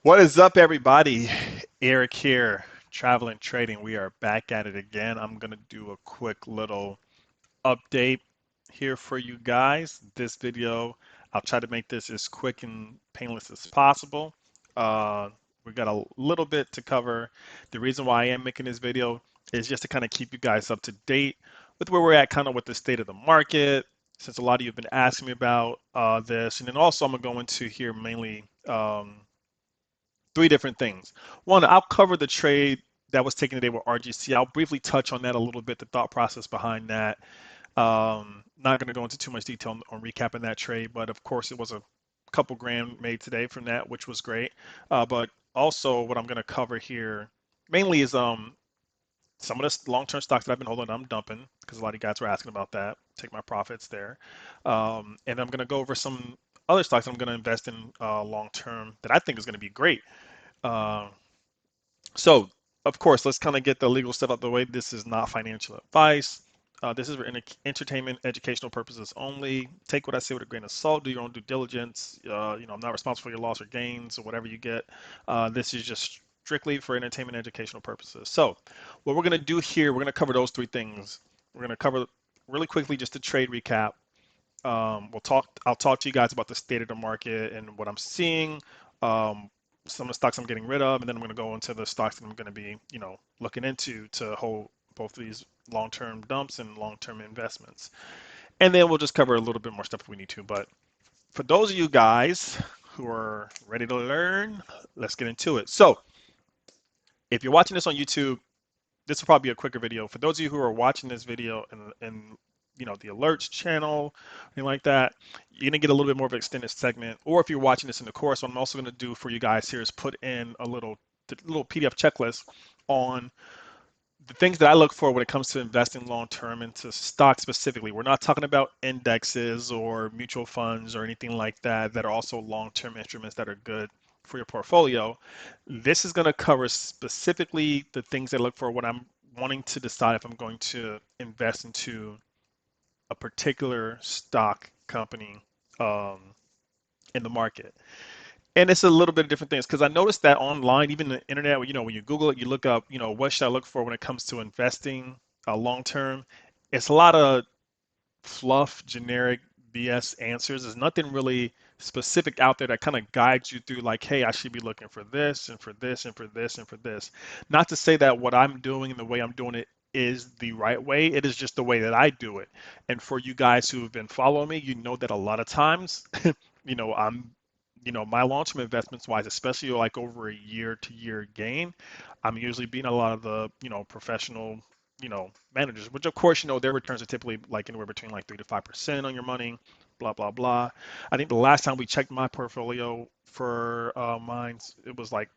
What is up, everybody? Eric here, Traveling Trading. We are back at it again. I'm going to do a quick little update here for you guys. This video, I'll try to make this as quick and painless as possible. We got a little bit to cover. The reason why I am making this video is just to kind of keep you guys up to date with where we're at, kind of with the state of the market, since a lot of you have been asking me about this. And then also, I'm going to go into here mainly. Three different things. One, I'll cover the trade that was taken today with RGC. I'll briefly touch on that a little bit, the thought process behind that. Not going to go into too much detail on recapping that trade, but of course, it was a couple grand made today from that, which was great. But also, what I'm going to cover here mainly is some of the long-term stocks that I've been holding. I'm dumping because a lot of you guys were asking about that. Take my profits there, and I'm going to go over some other stocks I'm going to invest in long-term that I think is going to be great. Uh, so, of course, let's kind of get the legal stuff out of the way. This is not financial advice. This is for entertainment, educational purposes only. Take what I say with a grain of salt. Do your own due diligence. I'm not responsible for your loss or gains or whatever you get. This is just strictly for entertainment, educational purposes. So, what we're going to do here, we're going to cover those three things. We're going to cover really quickly just a trade recap. I'll talk to you guys about the state of the market and what I'm seeing, some of the stocks I'm getting rid of, and then I'm going to go into the stocks that I'm going to be, looking into to hold both of these long-term dumps and long-term investments. And then we'll just cover a little bit more stuff if we need to. But for those of you guys who are ready to learn, let's get into it. So if you're watching this on YouTube, this will probably be a quicker video. For those of you who are watching this video and the alerts channel, anything like that, you're gonna get a little bit more of an extended segment. Or if you're watching this in the course, what I'm also gonna do for you guys here is put in the little PDF checklist on the things that I look for when it comes to investing long term into stocks specifically. We're not talking about indexes or mutual funds or anything like that that are also long term instruments that are good for your portfolio. This is going to cover specifically the things that I look for when I'm wanting to decide if I'm going to invest into a particular stock company um, in the market. And it's a little bit of different things because I noticed that online, even the internet, when you Google it, you look up, what should I look for when it comes to investing long term. It's a lot of fluff, generic BS answers. There's nothing really specific out there that kind of guides you through, like, hey, I should be looking for this and for this and for this and for this. Not to say that what I'm doing and the way I'm doing it is the right way. It is just the way that I do it. And for you guys who have been following me, you know that a lot of times, I'm my long-term investments wise, especially like over a year to year gain, I'm usually beating a lot of the, professional, managers, which of course, their returns are typically like anywhere between like 3 to 5% on your money, blah, blah, blah. I think the last time we checked my portfolio for mine, it was like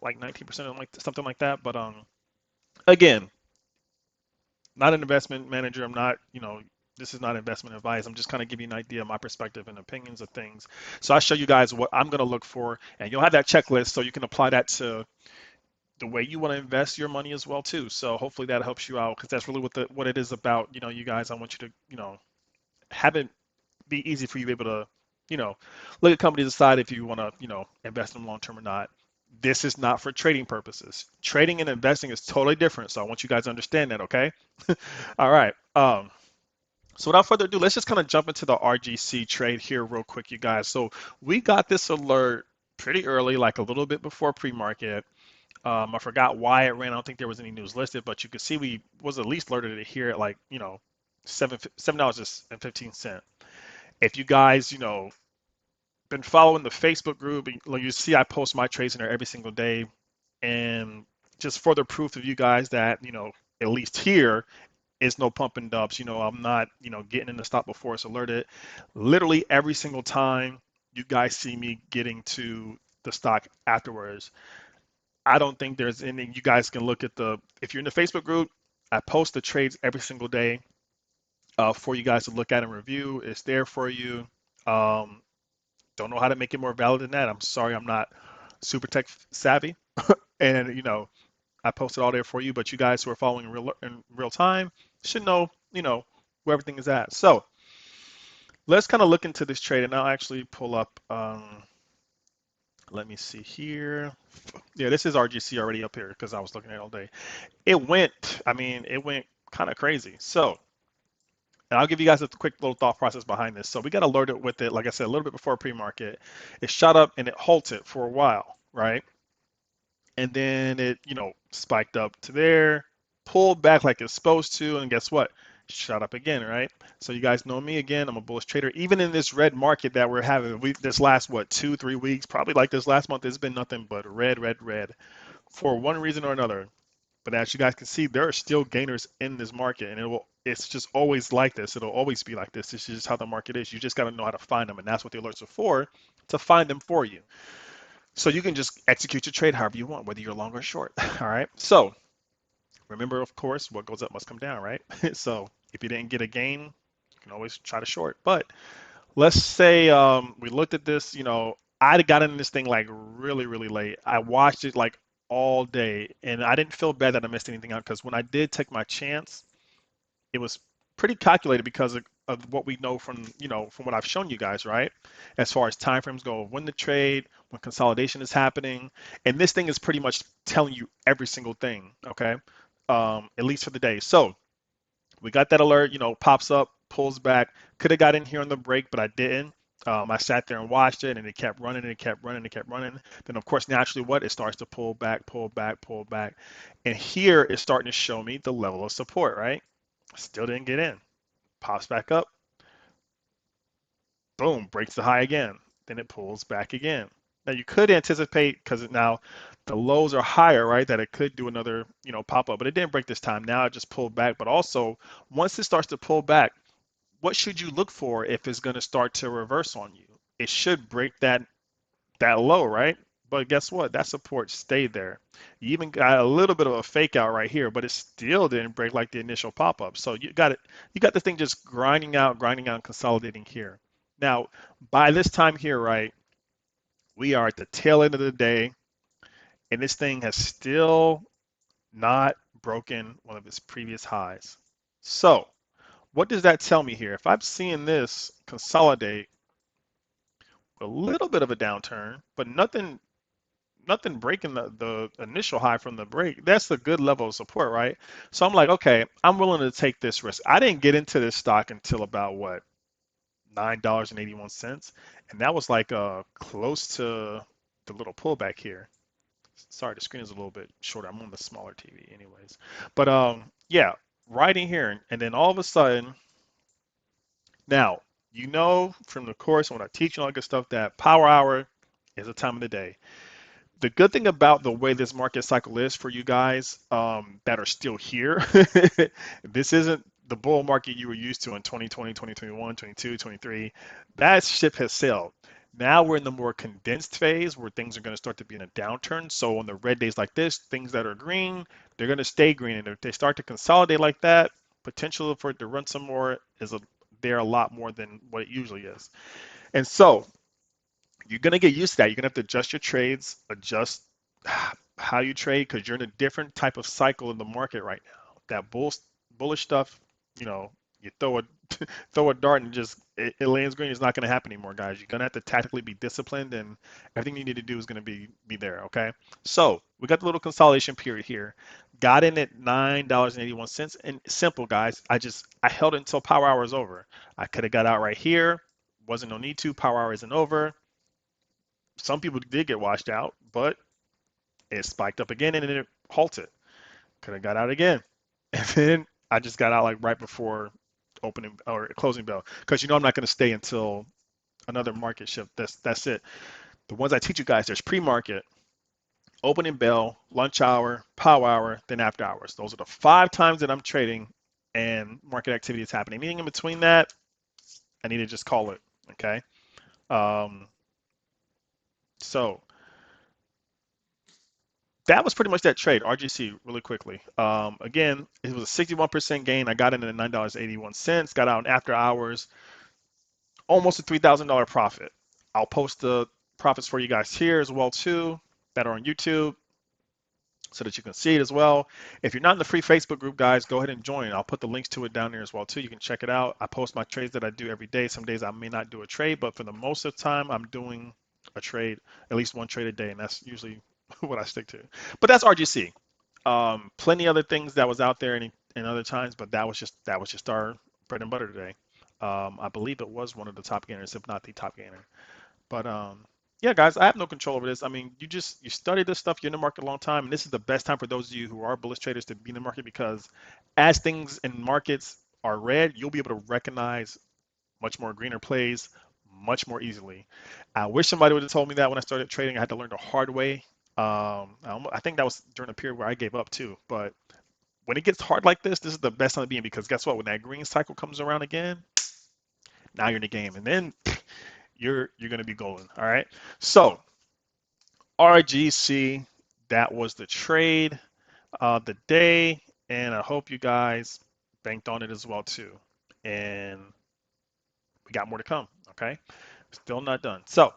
19% or like something like that. But again, not an investment manager. I'm not, this is not investment advice. I'm just kind of giving you an idea of my perspective and opinions of things. So I show you guys what I'm going to look for, and you'll have that checklist so you can apply that to the way you want to invest your money as well too. So hopefully that helps you out because that's really what it is about. You guys, I want you to, have it be easy for you to be able to, look at companies, decide if you want to, invest in them long term or not. This is not for trading purposes. Trading and investing is totally different. So I want you guys to understand that, okay? All right. So without further ado, let's just kind of jump into the RGC trade here real quick, you guys. So we got this alert pretty early, like a little bit before pre-market. I forgot why it ran. I don't think there was any news listed, but you could see we was at least alerted it here at like, $7 and 15 cents. If you guys, been following the Facebook group, like you see I post my trades in there every single day. And just further proof of you guys that, at least here is no pump and dumps. I'm not, getting in the stop before it's alerted. Literally every single time you guys see me getting to the stock afterwards, I don't think there's any. You guys can look at if you're in the Facebook group, I post the trades every single day for you guys to look at and review. It's there for you. Um, don't know how to make it more valid than that. I'm sorry, I'm not super tech savvy, and I posted all there for you. But you guys who are following in real time should know, where everything is at. So let's kind of look into this trade, and I'll actually pull up. Let me see here. Yeah, this is RGC already up here because I was looking at it all day. It went, I mean, it went kind of crazy. So, and I'll give you guys a quick little thought process behind this. So we got alerted with it, like I said, a little bit before pre-market. It shot up and it halted for a while, right? And then it, spiked up to there, pulled back like it's supposed to, and guess what? Shot up again, right? So you guys know me again. I'm a bullish trader. Even in this red market that we're having, this last what 2, 3 weeks, probably like this last month, it's been nothing but red, red, red for one reason or another. But as you guys can see, there are still gainers in this market, and it's just always like this. It'll always be like this. This is just how the market is. You just got to know how to find them, and that's what the alerts are for, to find them for you. So you can just execute your trade however you want, whether you're long or short. All right. So remember, of course, what goes up must come down, right? So if you didn't get a gain, you can always try to short. But let's say we looked at this, I got in this thing like really, really late. I watched it like all day, and I didn't feel bad that I missed anything out because when I did take my chance, it was pretty calculated because of what we know from from what I've shown you guys, right? As far as timeframes go, when the trade, when consolidation is happening, and this thing is pretty much telling you every single thing, okay? At least for the day. So we got that alert, pops up, pulls back. Could have got in here on the break, but I didn't. I sat there and watched it, and it kept running, and it kept running, and it kept running. Then, of course, naturally, what? It starts to pull back, pull back, pull back. And here it's starting to show me the level of support, right? Still didn't get in. Pops back up. Boom, breaks the high again. Then it pulls back again. Now you could anticipate because now the lows are higher, right? That it could do another, pop up, but it didn't break this time. Now it just pulled back. But also, once it starts to pull back, what should you look for if it's going to start to reverse on you? It should break that low, right? But guess what? That support stayed there. You even got a little bit of a fake out right here, but it still didn't break like the initial pop up. So you got it. You got the thing just grinding out, consolidating here. Now, by this time here, right, we are at the tail end of the day, and this thing has still not broken one of its previous highs. So, what does that tell me here? If I'm seeing this consolidate, a little bit of a downturn, but nothing breaking the initial high from the break, that's a good level of support, right? So I'm like, okay, I'm willing to take this risk. I didn't get into this stock until about what, $9.81, and that was like close to the little pullback here. Sorry, the screen is a little bit shorter. I'm on the smaller TV anyways. But yeah, right in here, and then all of a sudden, now from the course when I teach and all that good stuff that power hour is a time of the day. The good thing about the way this market cycle is for you guys that are still here, this isn't the bull market you were used to in 2020, 2021, 22, 23. That ship has sailed. Now we're in the more condensed phase where things are going to start to be in a downturn. So on the red days like this, things that are green, they're going to stay green. And if they start to consolidate like that, potential for it to run some more is there a lot more than what it usually is. And so you're going to get used to that. You're going to have to adjust your trades, adjust how you trade because you're in a different type of cycle in the market right now. That bullish stuff, you throw a dart and just it lands green is not going to happen anymore, guys. You're going to have to tactically be disciplined, and everything you need to do is going to be there. Okay, so we got the little consolidation period here. Got in at $9.81, and simple, guys. I held it until power hour is over. I could have got out right here. Wasn't no need to. Power hour isn't over. Some people did get washed out, but it spiked up again and then it halted. Could have got out again. And then I just got out like right before opening or closing bell because I'm not going to stay until another market shift. That's it. The ones I teach you guys, there's pre-market, opening bell, lunch hour, power hour, then after hours. Those are the 5 times that I'm trading and market activity is happening. Anything in between that, I need to just call it. Okay. So that was pretty much that trade. RGC, really quickly. Again, it was a 61% gain. I got in at $9.81. Got out in after hours, almost a $3,000 profit. I'll post the profits for you guys here as well too, that are on YouTube, so that you can see it as well. If you're not in the free Facebook group, guys, go ahead and join. I'll put the links to it down there as well too. You can check it out. I post my trades that I do every day. Some days I may not do a trade, but for the most of the time, I'm doing a trade, at least one trade a day, and that's usually what I stick to. But that's RGC. Plenty other things that was out there in other times, but that was just our bread and butter today. I believe it was one of the top gainers, if not the top gainer. But yeah, guys, I have no control over this. I mean, you study this stuff. You're in the market a long time, and this is the best time for those of you who are bullish traders to be in the market because as things in markets are red, you'll be able to recognize much more greener plays much more easily. I wish somebody would have told me that when I started trading. I had to learn the hard way. I think that was during a period where I gave up too. But when it gets hard like this is the best time to be in because guess what? When that green cycle comes around again, now you're in the game, and then you're gonna be golden. All right. So RGC, that was the trade of the day, and I hope you guys banked on it as well too. And we got more to come. Okay. Still not done. So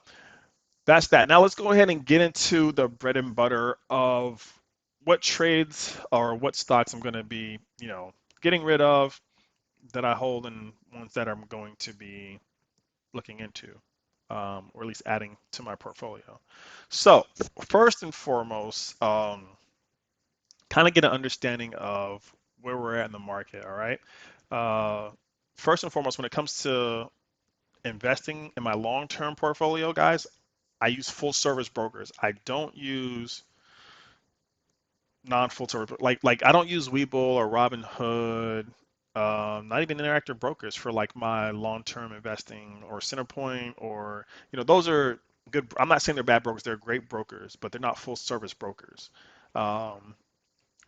that's that. Now let's go ahead and get into the bread and butter of what trades or what stocks I'm going to be, getting rid of that I hold and ones that I'm going to be looking into, or at least adding to my portfolio. So first and foremost, kind of get an understanding of where we're at in the market. All right. Uh, First and foremost, when it comes to investing in my long-term portfolio, guys, I use full service brokers. I don't use non-full service like I don't use Webull or Robinhood, not even Interactive Brokers for like my long-term investing or Centerpoint or those are good. I'm not saying they're bad brokers. They're great brokers, but they're not full service brokers. Um,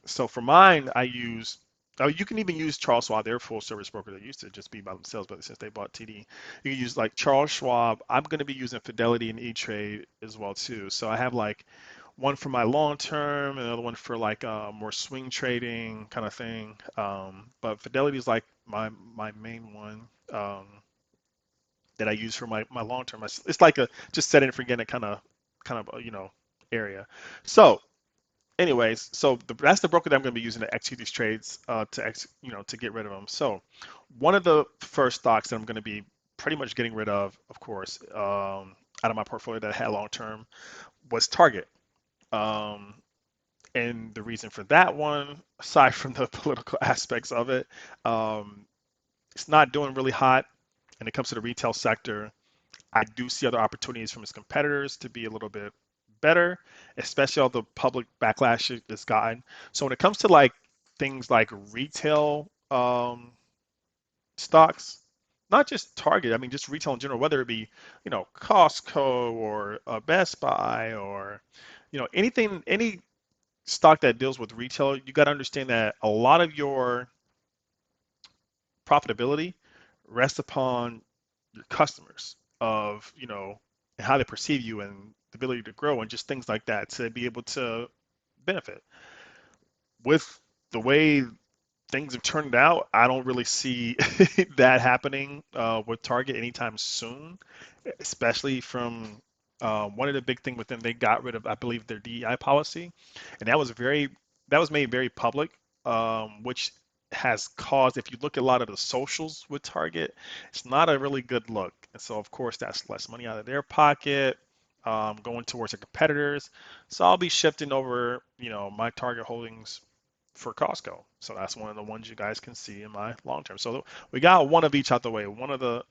so for mine, I use. Oh, you can even use Charles Schwab. They're a full service broker. They used to just be by themselves, but since they bought TD, you can use like Charles Schwab. I'm going to be using Fidelity and E-Trade as well too. So I have like one for my long term, another one for like more swing trading kind of thing. But Fidelity is like my main one that I use for my long term. It's like a just set it and forget it kind of area. So anyways, so that's the broker that I'm going to be using to execute these trades to get rid of them. So one of the first stocks that I'm going to be pretty much getting rid of course, out of my portfolio that I had long term was Target. Um, and the reason for that one, aside from the political aspects of it, um, it's not doing really hot when it comes to the retail sector. I do see other opportunities from its competitors to be a little bit better, especially all the public backlash it's gotten. So when it comes to like things like retail stocks, not just Target, I mean just retail in general, whether it be Costco or Best Buy or anything, any stock that deals with retail, you got to understand that a lot of your profitability rests upon your customers of and how they perceive you and the ability to grow and just things like that to be able to benefit with the way things have turned out. I don't really see that happening with Target anytime soon, especially from one of the big thing with them. They got rid of, I believe, their DEI policy, and that was made very public, which has caused, if you look at a lot of the socials with Target, it's not a really good look. And so, of course, that's less money out of their pocket, going towards the competitors. So I'll be shifting over, my Target holdings for Costco. So that's one of the ones you guys can see in my long term. So we got one of each out the way. One of the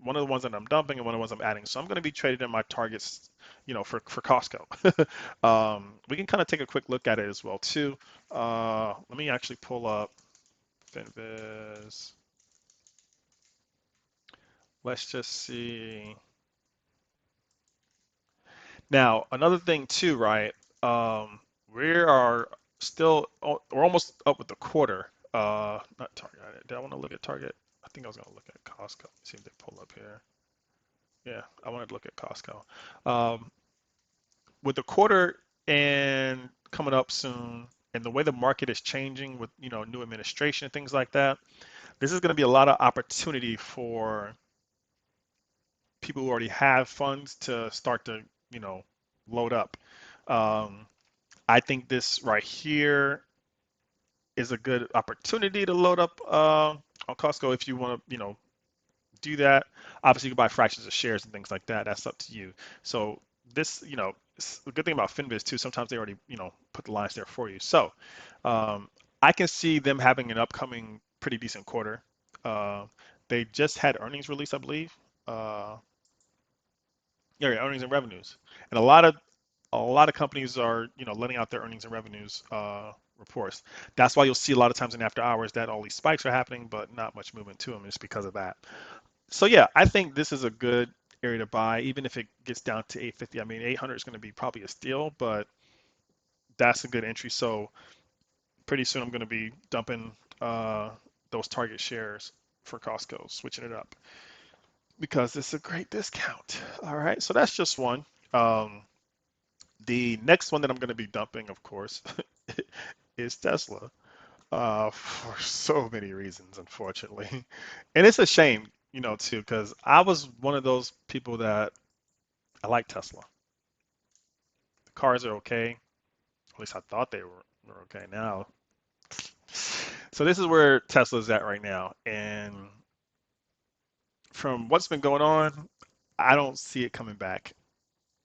ones that I'm dumping and one of the ones I'm adding. So I'm going to be trading in my targets, for Costco. We can kind of take a quick look at it as well too. Let me actually pull up Finviz. Let's just see. Now, another thing too, right? We are we're almost up with the quarter. Not Target. Did I want to look at Target? I think I was going to look at Costco. See if they pull up here. Yeah, I wanted to look at Costco. Um, with the quarter and coming up soon, and the way the market is changing with new administration and things like that, this is going to be a lot of opportunity for people who already have funds to start to load up. Um, I think this right here is a good opportunity to load up on Costco if you want to, do that. Obviously, you can buy fractions of shares and things like that. That's up to you. So this, the good thing about Finviz too, sometimes they already, put the lines there for you. So um, I can see them having an upcoming pretty decent quarter. Uh, they just had earnings release, I believe. Uh, yeah, earnings and revenues, and a lot of companies are, letting out their earnings and revenues reports. That's why you'll see a lot of times in after hours that all these spikes are happening, but not much movement to them. It's because of that. So yeah, I think this is a good area to buy, even if it gets down to 850. I mean, 800 is going to be probably a steal, but that's a good entry. So pretty soon I'm going to be dumping those target shares for Costco, switching it up because it's a great discount. All right, so that's just one. Um, the next one that I'm going to be dumping, of course, is Tesla. For so many reasons, unfortunately. And it's a shame, too, because I was one of those people that I like Tesla. The cars are okay. At least I thought they were okay now. So this is where Tesla's at right now. And from what's been going on, I don't see it coming back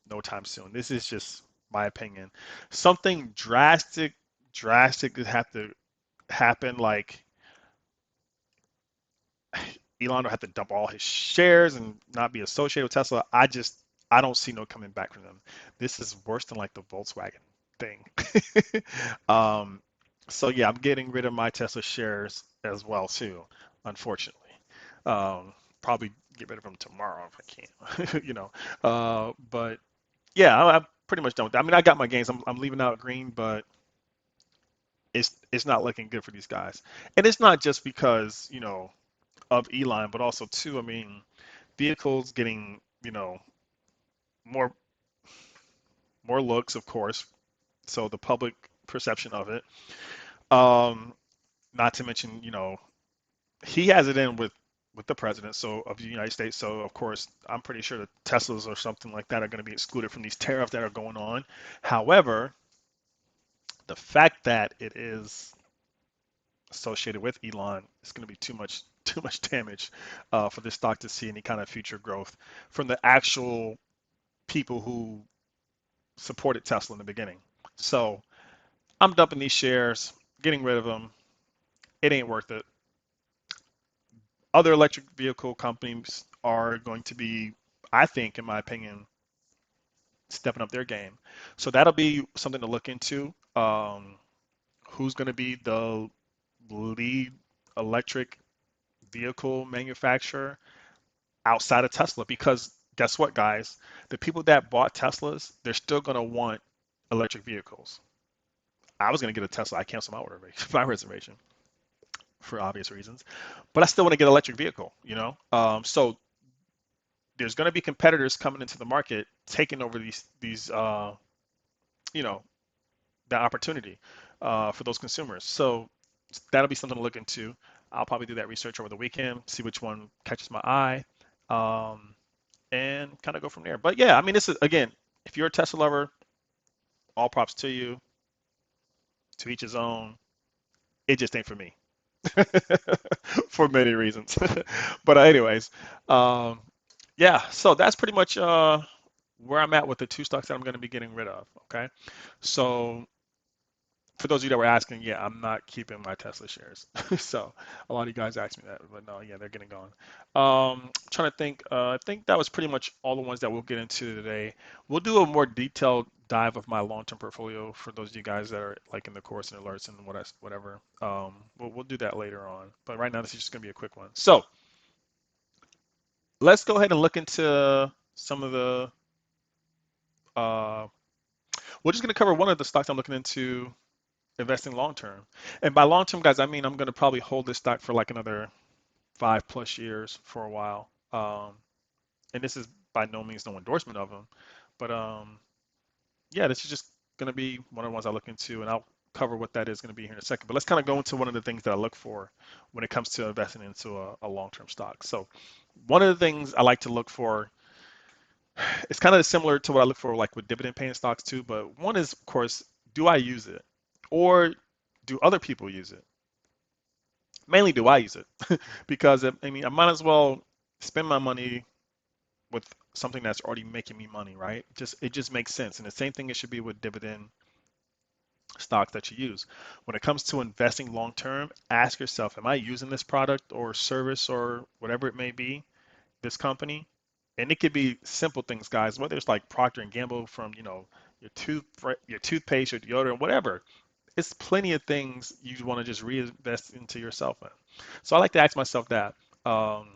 no time soon. This is just my opinion. Something drastic would have to happen, like Elon will have to dump all his shares and not be associated with Tesla. I don't see no coming back from them. This is worse than like the Volkswagen thing. um, so yeah, I'm getting rid of my Tesla shares as well too, unfortunately. Probably get rid of them tomorrow if I can, but yeah, I'm pretty much done with that. I mean, I got my gains. I'm leaving out green, but it's not looking good for these guys. And it's not just because, of Elon, but also too, I mean, vehicles getting, more more looks, of course. So the public perception of it. Um, Not to mention, he has it in with the president so of the United States. So of course, I'm pretty sure that Teslas or something like that are going to be excluded from these tariffs that are going on. However, the fact that it is associated with Elon is going to be too much damage for this stock to see any kind of future growth from the actual people who supported Tesla in the beginning. So I'm dumping these shares, getting rid of them. It ain't worth it. Other electric vehicle companies are going to be, I think, in my opinion, stepping up their game. So that'll be something to look into. Who's going to be the lead electric vehicle manufacturer outside of Tesla? Because guess what, guys? The people that bought Teslas, they're still going to want electric vehicles. I was going to get a Tesla. I canceled my order, my reservation for obvious reasons, but I still want to get an electric vehicle, So there's going to be competitors coming into the market, taking over you know, that opportunity for those consumers. So that'll be something to look into. I'll probably do that research over the weekend, see which one catches my eye, um, and kind of go from there. But yeah, I mean, this is again, if you're a Tesla lover, all props to you. To each his own. It just ain't for me. For many reasons. But anyways, um, yeah, so that's pretty much where I'm at with the two stocks that I'm going to be getting rid of. Okay, so for those of you that were asking, yeah, I'm not keeping my Tesla shares. So a lot of you guys asked me that, but no, yeah, they're getting gone. Trying to think. I think that was pretty much all the ones that we'll get into today. We'll do a more detailed dive of my long-term portfolio for those of you guys that are like in the course and alerts and whatever. We'll do that later on. But right now, this is just going to be a quick one. So let's go ahead and look into some of the. Uh, we're just going to cover one of the stocks I'm looking into investing long term. And by long term, guys, I mean I'm going to probably hold this stock for like another 5+ years for a while. And this is by no means no endorsement of them, but yeah, this is just going to be one of the ones I look into, and I'll cover what that is going to be here in a second. But let's kind of go into one of the things that I look for when it comes to investing into a long-term stock. So one of the things I like to look for, it's kind of similar to what I look for like with dividend paying stocks too, but one is, of course, do I use it? Or do other people use it? Mainly, do I use it? Because I mean, I might as well. spend my money with something that's already making me money, right? Just it just makes sense. And the same thing it should be with dividend stocks that you use. When it comes to investing long term, ask yourself, am I using this product or service or whatever it may be, this company? And it could be simple things, guys, whether it's like Procter and Gamble from, your toothpaste, your deodorant, whatever. It's plenty of things you want to just reinvest into yourself in. So I like to ask myself that. Um,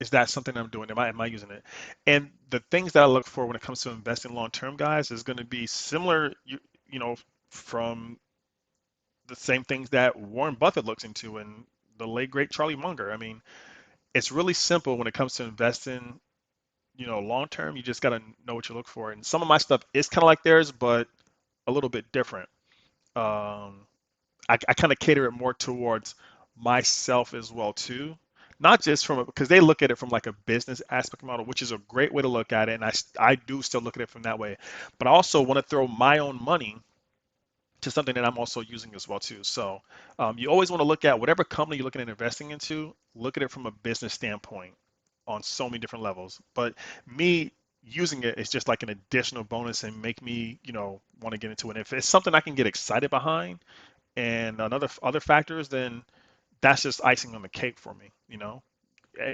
is that something I'm doing? Am I using it? And the things that I look for when it comes to investing long term, guys, is going to be similar, you know, from the same things that Warren Buffett looks into and the late great Charlie Munger. I mean, it's really simple when it comes to investing, long term. You just got to know what you look for. And some of my stuff is kind of like theirs, but a little bit different. Um, I kind of cater it more towards myself as well too, not just from because they look at it from like a business aspect model, which is a great way to look at it, and I do still look at it from that way, but I also want to throw my own money to something that I'm also using as well too. So you always want to look at whatever company you're looking at investing into, look at it from a business standpoint on so many different levels. But me using it is just like an additional bonus and make me, want to get into it. If it's something I can get excited behind and other factors, then that's just icing on the cake for me.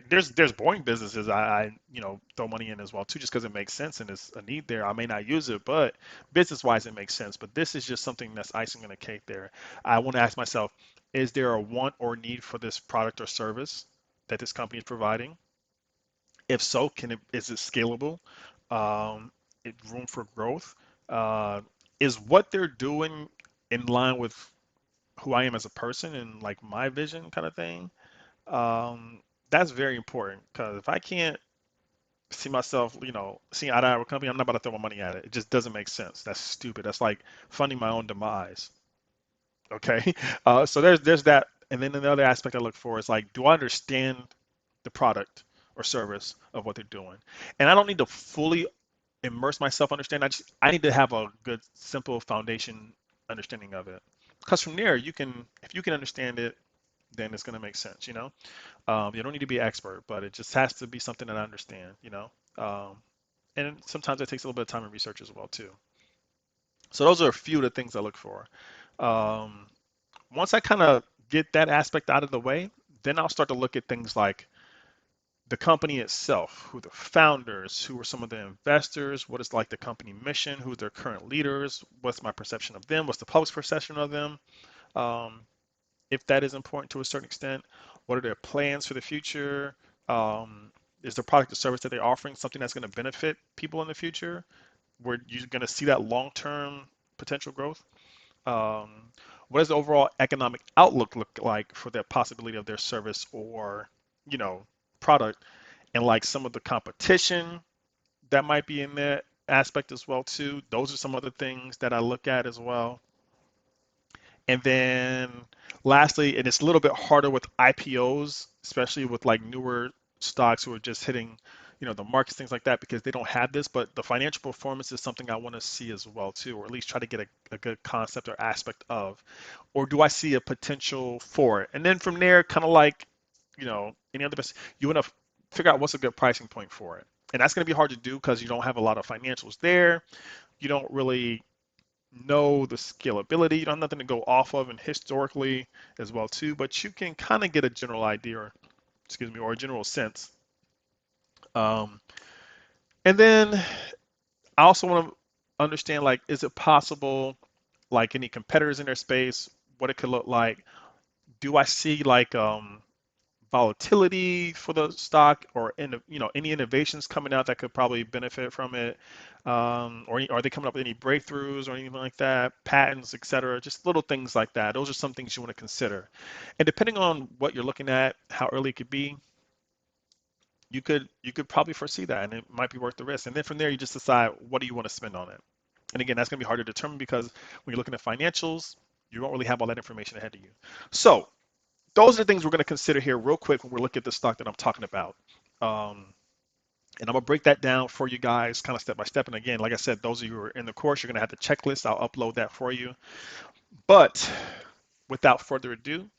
There's boring businesses I throw money in as well too, just because it makes sense and it's a need there. I may not use it, but business wise it makes sense. But this is just something that's icing on the cake there. I want to ask myself, is there a want or need for this product or service that this company is providing? If so, is it scalable? Room for growth? Uh, is what they're doing in line with who I am as a person and like my vision kind of thing? That's very important because if I can't see myself, seeing eye to eye with a company, I'm not about to throw my money at it. It just doesn't make sense. That's stupid. That's like funding my own demise. Okay. So there's that. And then the other aspect I look for is like, do I understand the product or service of what they're doing? And I don't need to fully immerse myself, understand. I need to have a good, simple foundation understanding of it. Because from there, if you can understand it, then it's going to make sense. You don't need to be an expert, but it just has to be something that I understand. Um, and sometimes it takes a little bit of time and research as well too. So those are a few of the things I look for. Um, Once I kind of get that aspect out of the way, then I'll start to look at things like the company itself, who the founders, who are some of the investors, what is like the company mission, who are their current leaders, what's my perception of them, what's the public's perception of them, um, if that is important to a certain extent, what are their plans for the future? Um, is the product or service that they're offering something that's going to benefit people in the future? Where you're going to see that long-term potential growth? Um, what does the overall economic outlook look like for the possibility of their service or, you know, product? And like some of the competition that might be in that aspect as well too. Those are some other things that I look at as well. And then lastly, and it's a little bit harder with IPOs, especially with like newer stocks who are just hitting, the markets, things like that, because they don't have this. But the financial performance is something I want to see as well too, or at least try to get a good concept or aspect of. Or do I see a potential for it? And then from there, kind of like, any other business, you want to figure out what's a good pricing point for it. And that's going to be hard to do because you don't have a lot of financials there. You don't really know the scalability. You don't have nothing to go off of and historically as well too, but you can kind of get a general idea, or excuse me, or a general sense. Um, and then I also want to understand like, is it possible, like any competitors in their space, what it could look like? Do I see like volatility for the stock or any innovations coming out that could probably benefit from it, or are they coming up with any breakthroughs or anything like that, patents, etc., just little things like that. Those are some things you want to consider, and depending on what you're looking at, how early it could be, you could probably foresee that and it might be worth the risk, and then from there you just decide what do you want to spend on it. And again, that's going to be hard to determine because when you're looking at financials, you don't really have all that information ahead of you. So those are the things we're going to consider here real quick when we're looking at the stock that I'm talking about. Um, and I'm going to break that down for you guys kind of step by step. And again, like I said, those of you who are in the course, you're going to have the checklist. I'll upload that for you. But without further ado,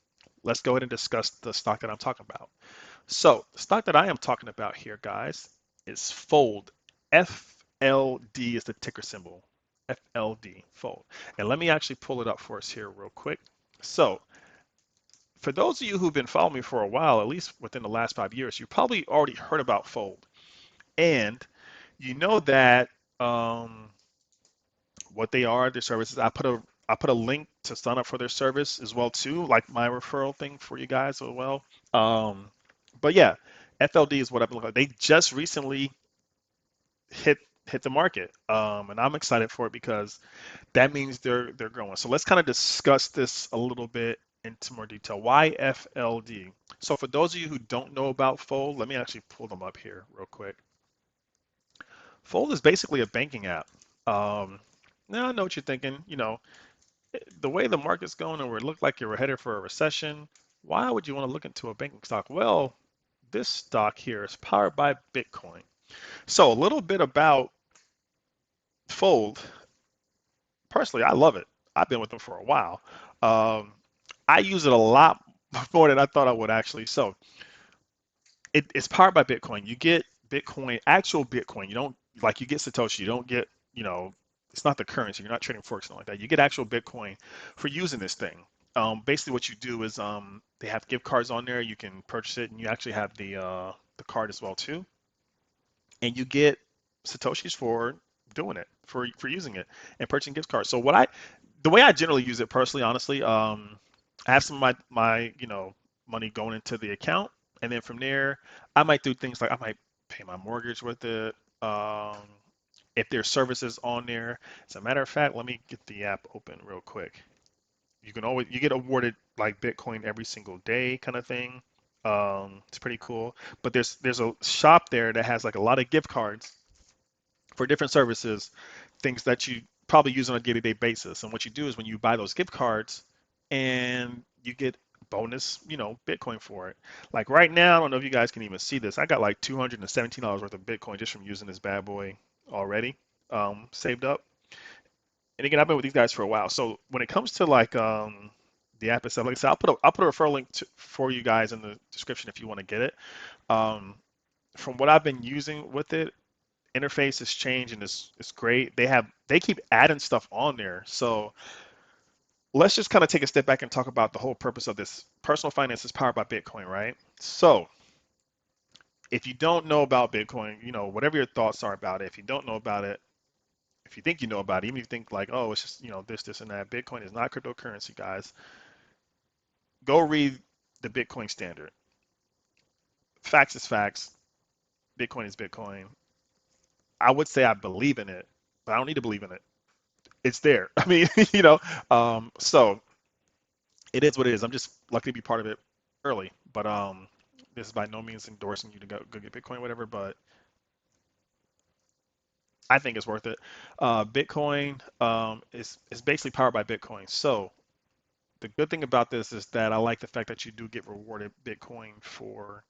let's go ahead and discuss the stock that I'm talking about. So the stock that I am talking about here, guys, is Fold. FLD is the ticker symbol. FLD, Fold. And let me actually pull it up for us here real quick. So for those of you who've been following me for a while, at least within the last 5 years, you probably already heard about Fold. And you know that what they are, their services. I put a link to sign up for their service as well too, like my referral thing for you guys as well. Um, but yeah, FLD is what I've been looking at. They just recently hit hit the market, and I'm excited for it because that means they're growing. So let's kind of discuss this a little bit into more detail. Why FLD? So for those of you who don't know about Fold, let me actually pull them up here real quick. Fold is basically a banking app. Now I know what you're thinking. The way the market's going and we look like you're headed for a recession, why would you want to look into a banking stock? Well, this stock here is powered by Bitcoin. So a little bit about Fold. Personally, I love it. I've been with them for a while. Um, I use it a lot more than I thought I would actually. So it's powered by Bitcoin. You get Bitcoin, actual Bitcoin. You don't like you get Satoshi. You don't get, it's not the currency. You're not trading for something like that. You get actual Bitcoin for using this thing. Basically, what you do is they have gift cards on there. You can purchase it, and you actually have the card as well too. And you get Satoshis for doing it, for using it, and purchasing gift cards. So the way I generally use it personally, honestly, I have some of my money going into the account, and then from there, I might do things like I might pay my mortgage with it. Um, if there's services on there, as a matter of fact, let me get the app open real quick. You get awarded like Bitcoin every single day, kind of thing. It's pretty cool. But there's a shop there that has like a lot of gift cards for different services, things that you probably use on a day-to-day basis. And what you do is when you buy those gift cards and you get bonus, Bitcoin for it. Like right now, I don't know if you guys can even see this. I got like $217 worth of Bitcoin just from using this bad boy already, saved up. And again, I've been with these guys for a while. So when it comes to like the app itself, like I said, I'll put a referral link for you guys in the description if you want to get it. Um, from what I've been using with it, interface has changed and it's great. They keep adding stuff on there. So let's just kind of take a step back and talk about the whole purpose of this. Personal finance is powered by Bitcoin, right? So if you don't know about Bitcoin, whatever your thoughts are about it, if you don't know about it, if you think you know about it, even if you think like, oh, it's just, this, and that, Bitcoin is not cryptocurrency, guys. Go read the Bitcoin standard. Facts is facts. Bitcoin is Bitcoin. I would say I believe in it, but I don't need to believe in it. It's there. I mean, so it is what it is. I'm just lucky to be part of it early, but this is by no means endorsing you to go get Bitcoin, whatever. But I think it's worth it. Bitcoin is basically powered by Bitcoin. So the good thing about this is that I like the fact that you do get rewarded Bitcoin for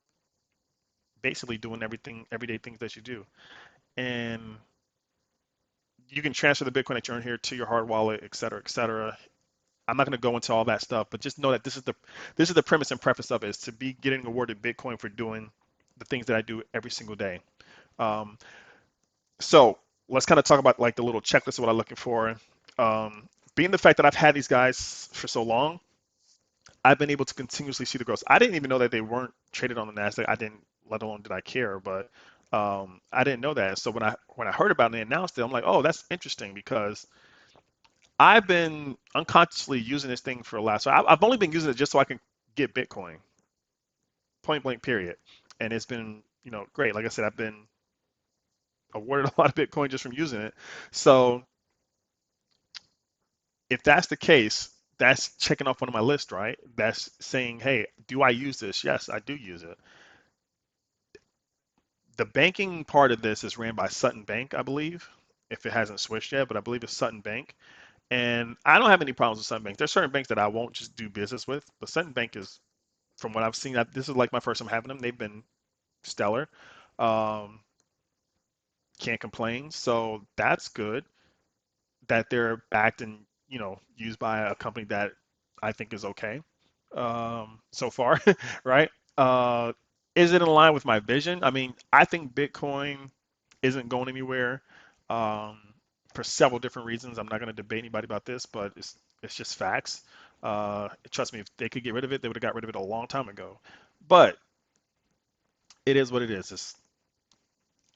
basically doing everyday things that you do, and you can transfer the Bitcoin that you earn here to your hard wallet, et cetera, et cetera. I'm not going to go into all that stuff, but just know that this is the premise and preface of it is to be getting awarded Bitcoin for doing the things that I do every single day. Um, so let's kind of talk about like the little checklist of what I'm looking for. Being the fact that I've had these guys for so long, I've been able to continuously see the growth. I didn't even know that they weren't traded on the Nasdaq. I didn't, let alone did I care, but I didn't know that. So when I heard about it and they announced it, I'm like, oh, that's interesting because I've been unconsciously using this thing for a while. So I've only been using it just so I can get Bitcoin, point blank, period. And it's been, great. Like I said, I've been awarded a lot of Bitcoin just from using it. So if that's the case, that's checking off one of my list, right? That's saying, hey, do I use this? Yes, I do use it. The banking part of this is ran by Sutton Bank, I believe, if it hasn't switched yet, but I believe it's Sutton Bank. And I don't have any problems with Sutton Bank. There's certain banks that I won't just do business with, but Sutton Bank is, from what I've seen, this is like my first time having them. They've been stellar. Um, can't complain. So that's good that they're backed and used by a company that I think is okay. so far, right? Uh, is it in line with my vision? I mean, I think Bitcoin isn't going anywhere um, for several different reasons. I'm not going to debate anybody about this, but it's just facts. Trust me, if they could get rid of it, they would have got rid of it a long time ago. But it is what it is.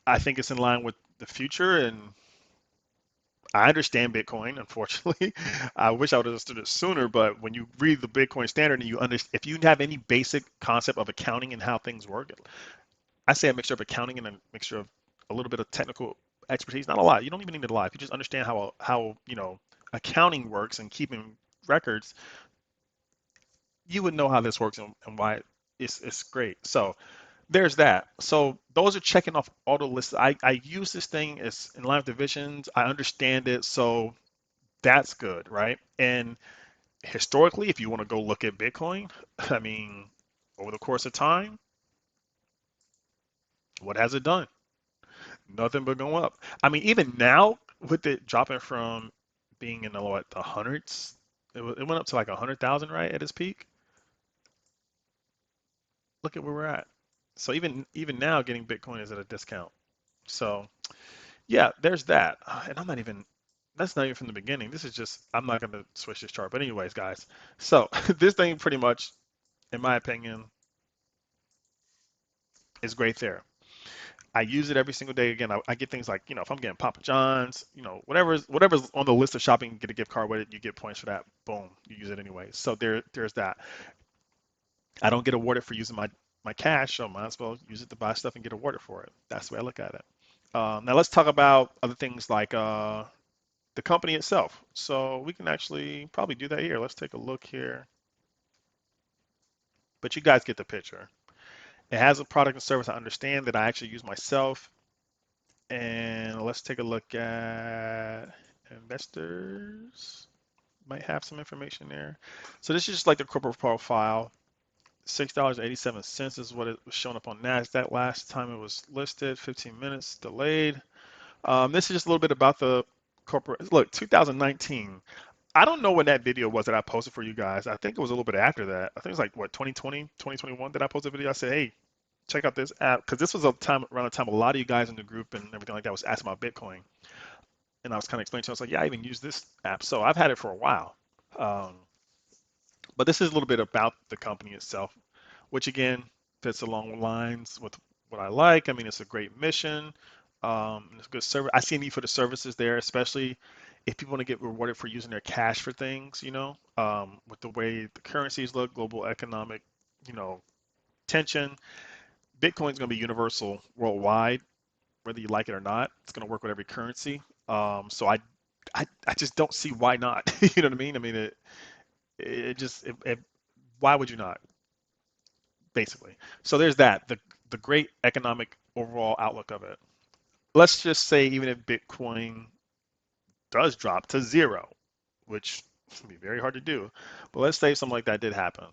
I think it's in line with the future, and I understand Bitcoin. Unfortunately, I wish I would have understood it sooner. But when you read the Bitcoin standard and you understand, if you have any basic concept of accounting and how things work, I say a mixture of accounting and a mixture of a little bit of technical expertise. Not a lot. You don't even need a lot. If you just understand how accounting works and keeping records, you would know how this works and why it's great. So there's that. So those are checking off all the lists. I use this thing as in line with the visions. I understand it. So that's good, right? And historically, if you want to go look at Bitcoin, I mean, over the course of time, what has it done? Nothing but go up. I mean, even now with it dropping from being in the what the hundreds, it went up to like 100,000 right at its peak. Look at where we're at. So even now, getting Bitcoin is at a discount. So yeah, there's that. And I'm not even. That's not even from the beginning. This is just. I'm not gonna switch this chart. But anyways, guys. So this thing pretty much, in my opinion, is great there. I use it every single day. Again, I get things like, if I'm getting Papa John's, whatever's on the list of shopping, get a gift card with it, you get points for that. Boom, you use it anyway. So there's that. I don't get awarded for using my cash, so I might as well use it to buy stuff and get awarded for it. That's the way I look at it. Now let's talk about other things like the company itself. So we can actually probably do that here. Let's take a look here. But you guys get the picture. It has a product and service I understand that I actually use myself. And let's take a look at investors. Might have some information there. So this is just like the corporate profile. $6.87 is what it was showing up on NASDAQ last time it was listed. 15 minutes delayed. This is just a little bit about the corporate. Look, 2019. I don't know when that video was that I posted for you guys. I think it was a little bit after that. I think it was like what 2020, 2021 that I posted a video. I said, hey, check out this app because this was a time around the time a lot of you guys in the group and everything like that was asking about Bitcoin, and I was kind of explaining to them. I was like, yeah, I even use this app, so I've had it for a while. Um, but this is a little bit about the company itself, which again fits along the lines with what I like. I mean, it's a great mission. It's a good service. I see a need for the services there, especially if people want to get rewarded for using their cash for things. With the way the currencies look, global economic, you know, tension. Bitcoin's going to be universal worldwide, whether you like it or not. It's going to work with every currency. So I just don't see why not. You know what I mean? I mean, why would you not, basically? So there's that, the great economic overall outlook of it. Let's just say even if Bitcoin does drop to zero, which would be very hard to do, but let's say something like that did happen.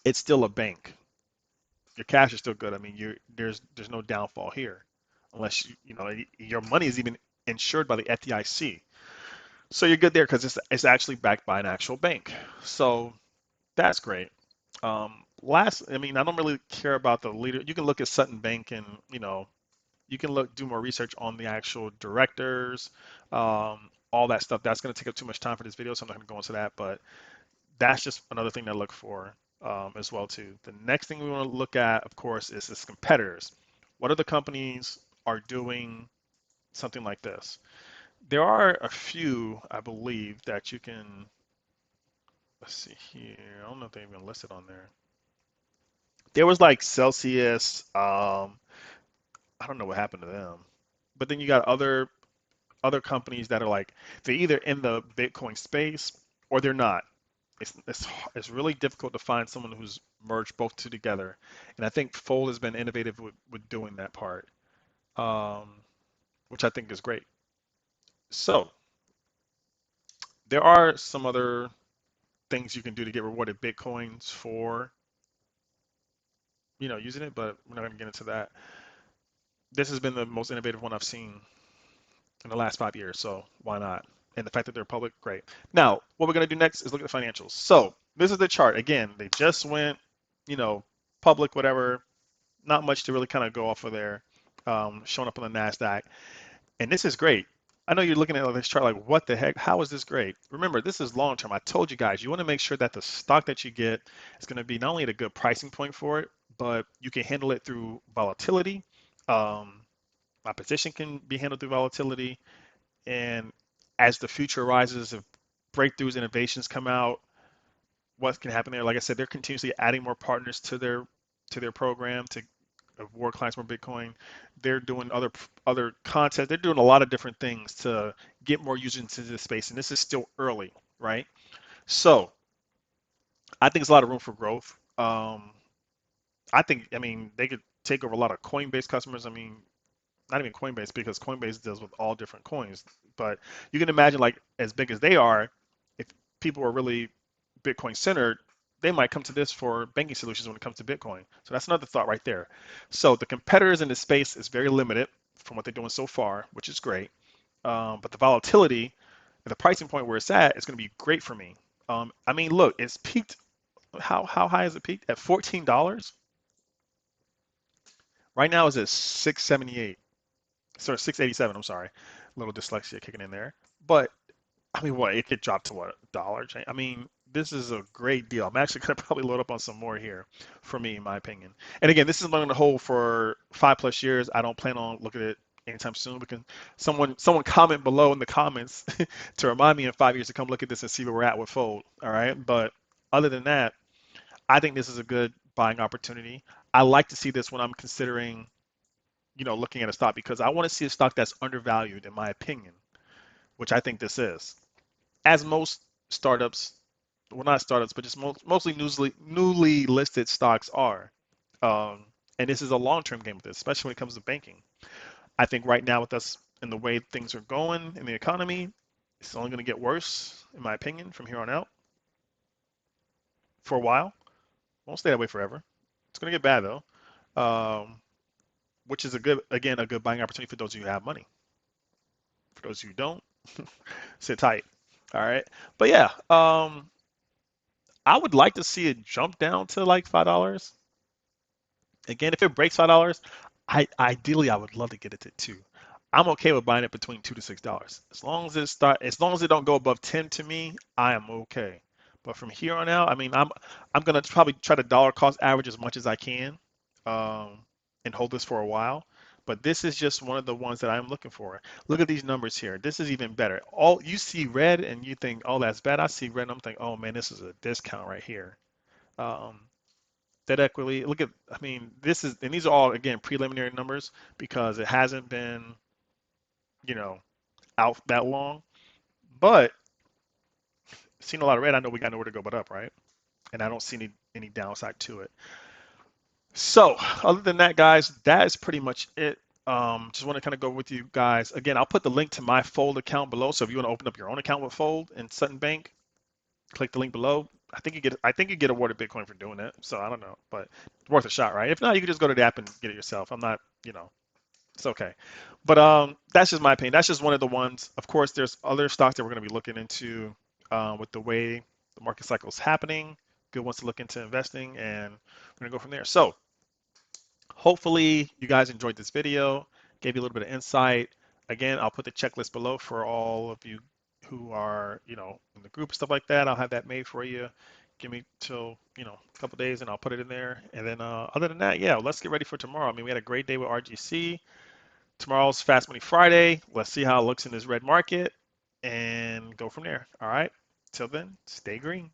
It's still a bank. Your cash is still good. I mean, there's no downfall here, unless your money is even insured by the FDIC. So you're good there because it's actually backed by an actual bank. So that's great. I mean, I don't really care about the leader. You can look at Sutton Bank and you can do more research on the actual directors, all that stuff. That's going to take up too much time for this video, so I'm not going to go into that. But that's just another thing to look for as well too. The next thing we want to look at, of course, is its competitors. What other companies are doing something like this? There are a few, I believe, that you can. Let's see here. I don't know if they're even listed on there. There was like Celsius. I don't know what happened to them. But then you got other companies that are like they're either in the Bitcoin space or they're not. It's really difficult to find someone who's merged both two together. And I think Fold has been innovative with doing that part, um, which I think is great. So there are some other things you can do to get rewarded Bitcoins for, using it, but we're not going to get into that. This has been the most innovative one I've seen in the last 5 years, so why not? And the fact that they're public, great. Now, what we're going to do next is look at the financials. So This is the chart. Again, they just went, you know, public, whatever. Not much to really kind of go off of there, showing up on the NASDAQ. And this is great. I know you're looking at this chart like, what the heck? How is this great? Remember, this is long term. I told you guys, you want to make sure that the stock that you get is going to be not only at a good pricing point for it, but you can handle it through volatility. Um, my position can be handled through volatility. And as the future arises, if breakthroughs, innovations come out, what can happen there? Like I said, they're continuously adding more partners to their program to award clients more Bitcoin. They're doing other content. They're doing a lot of different things to get more users into this space, and this is still early, right? So I think there's a lot of room for growth. I think, I mean, they could take over a lot of Coinbase customers. I mean, not even Coinbase because Coinbase deals with all different coins. But you can imagine, like, as big as they are, if people are really Bitcoin centered, they might come to this for banking solutions when it comes to Bitcoin. So that's another thought right there. So the competitors in this space is very limited from what they're doing so far, which is great. But the volatility at the pricing point where it's at is going to be great for me. I mean, look, it's peaked. How high is it peaked? At $14. Right now it's at 678. Sorry, 687. I'm sorry, a little dyslexia kicking in there. But I mean, what, it could drop to what, a dollar? I mean, this is a great deal. I'm actually gonna probably load up on some more here, for me, in my opinion. And again, this is going to hold for 5+ years. I don't plan on looking at it anytime soon. Because someone comment below in the comments to remind me in 5 years to come look at this and see where we're at with Fold. All right, but other than that, I think this is a good buying opportunity. I like to see this when I'm considering, looking at a stock, because I want to see a stock that's undervalued, in my opinion, which I think this is. As most startups, well, not startups, but just mostly newly listed stocks are. Um, and this is a long-term game with this, especially when it comes to banking. I think right now with us and the way things are going in the economy, it's only going to get worse, in my opinion, from here on out for a while. Won't stay that way forever. It's going to get bad though, which is a good buying opportunity for those of you who have money. For those of you who don't, sit tight. All right. But yeah, I would like to see it jump down to like $5. Again, if it breaks $5, ideally I would love to get it to 2. I'm okay with buying it between $2 to $6. As long as it don't go above 10 to me, I am okay. But from here on out, I mean, I'm gonna probably try to dollar cost average as much as I can, um, and hold this for a while. But this is just one of the ones that I'm looking for. Look at these numbers here. This is even better. All you see red and you think, oh, that's bad. I see red and I'm thinking, oh man, this is a discount right here. Um, Debt equity. Look at, I mean, and these are all, again, preliminary numbers because it hasn't been, you know, out that long. But seeing a lot of red, I know we got nowhere to go but up, right? And I don't see any downside to it. So, other than that, guys, that is pretty much it. Just want to kind of go with you guys. Again, I'll put the link to my Fold account below. So if you want to open up your own account with Fold and Sutton Bank, click the link below. I think you get awarded Bitcoin for doing it. So I don't know, but it's worth a shot, right? If not, you can just go to the app and get it yourself. I'm not, it's okay. But that's just my opinion. That's just one of the ones. Of course, there's other stocks that we're going to be looking into with the way the market cycle is happening. Good ones to look into investing, and we're going to go from there. So hopefully you guys enjoyed this video, gave you a little bit of insight. Again, I'll put the checklist below for all of you who are, in the group and stuff like that. I'll have that made for you. Give me till, a couple days and I'll put it in there. And then other than that, yeah, let's get ready for tomorrow. I mean, we had a great day with RGC. Tomorrow's Fast Money Friday. Let's see how it looks in this red market and go from there. All right. Till then, stay green.